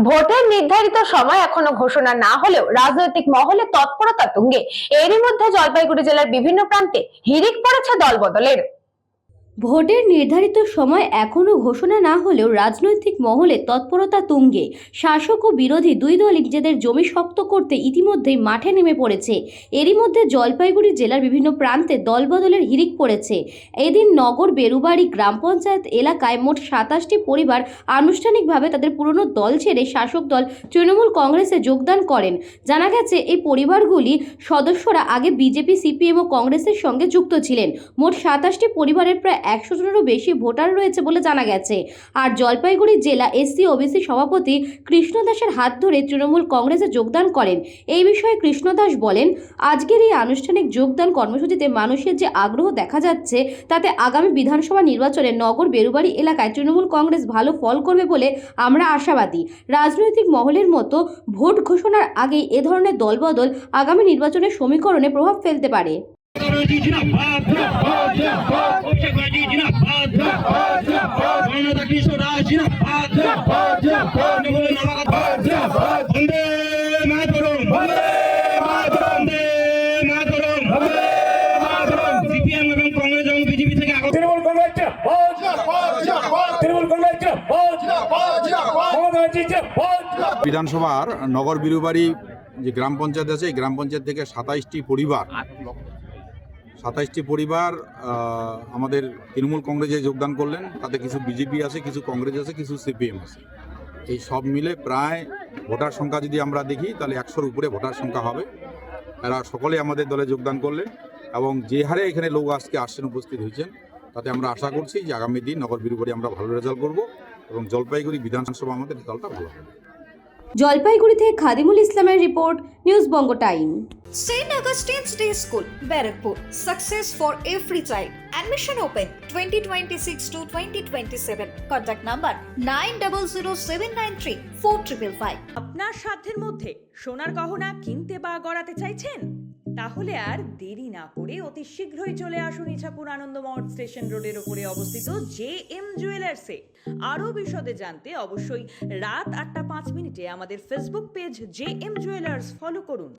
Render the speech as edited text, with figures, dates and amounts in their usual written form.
ভোটের নির্ধারিত সময় এখনো ঘোষণা না হলেও রাজনৈতিক মহলে তৎপরতা তুঙ্গে। এরই মধ্যে জলপাইগুড়ি জেলার বিভিন্ন প্রান্তে হিড়িক পড়েছে দলবদলের। ভোটের নির্ধারিত সময় এখনও ঘোষণা না হলেও রাজনৈতিক মহলে তৎপরতা তুঙ্গে। শাসক ও বিরোধী দুই দলই নিজেদের জমি শক্ত করতে ইতিমধ্যেই মাঠে নেমে পড়েছে। এরই মধ্যে জলপাইগুড়ি জেলার বিভিন্ন প্রান্তে দলবদলের হিড়িক পড়েছে। এদিন নগর বেরুবাড়ি গ্রাম পঞ্চায়েত এলাকায় মোট 27টি পরিবার আনুষ্ঠানিকভাবে তাদের পুরনো দল ছেড়ে শাসক দল তৃণমূল কংগ্রেসে যোগদান করেন। জানা গেছে এই পরিবারগুলি সদস্যরা আগে বিজেপি, সিপিএম ও কংগ্রেসের সঙ্গে যুক্ত ছিলেন। মোট 27টি পরিবারের প্রায় 100 জনেরও বেশি ভোটার রয়েছে বলে জানা গেছে। আর জলপাইগুড়ি জেলা এসসি ওবিসি সভাপতি কৃষ্ণ দাসের হাত ধরে তৃণমূল কংগ্রেসে যোগদান করেন। এই বিষয়ে কৃষ্ণ দাস বলেন, আজকের এই আনুষ্ঠানিক যোগদান কর্মসূচিতে মানুষের যে আগ্রহ দেখা যাচ্ছে তাতে আগামী বিধানসভা নির্বাচনে নগর বেরুবাড়ি এলাকায় তৃণমূল কংগ্রেস ভালো ফল করবে বলে আমরা আশাবাদী। রাজনৈতিক মহলের মতো ভোট ঘোষণার আগেই এ ধরনের দলবদল আগামী নির্বাচনের সমীকরণে প্রভাব ফেলতে পারে। বিধানসভার নগর বিরুবাড়ি যে গ্রাম পঞ্চায়েত আছে, এই গ্রাম পঞ্চায়েত থেকে 27টি পরিবার আমাদের তৃণমূল কংগ্রেসে যোগদান করলেন। তাতে কিছু বিজেপি আছে, কিছু কংগ্রেস আছে, কিছু সিপিএম আছে। এই সব মিলে প্রায় ভোটার সংখ্যা যদি আমরা দেখি তাহলে 100-র উপরে ভোটার সংখ্যা হবে। এরা সকলে আমাদের দলে যোগদান করলেন এবং যে হারে এখানে লোক আজকে আসছেন, উপস্থিত হয়েছেন, তাতে আমরা আশা করছি যে আগামী দিন নগর বিরুবাড়ি আমরা ভালো রেজাল্ট করব এবং জলপাইগুড়ি বিধানসভা আমাদের রেজাল্টটা ভালো হবে। জলপাইগুড়ি থেকে খাদিমুল ইসলামের report, news Banga time. St. Augustine's Day School, Barakpur. Success for every child. Admission open 2026 to 2027. Contact number 9007934555. আপনার সাধ্যের মধ্যে সোনার গহনা কিনতে বা গড়াতে চাইছেন? তাহলে আর দেরি না করে অতি শীঘ্রই চলে আসুন ইছাপুর আনন্দমঠ স্টেশন রোডের উপরে অবস্থিত JM জুয়েলার্সে। আরও বিশদে জানতে অবশ্যই রাত 8টা 5 মিনিটে আমাদের Facebook page JM jewellers follow করুন।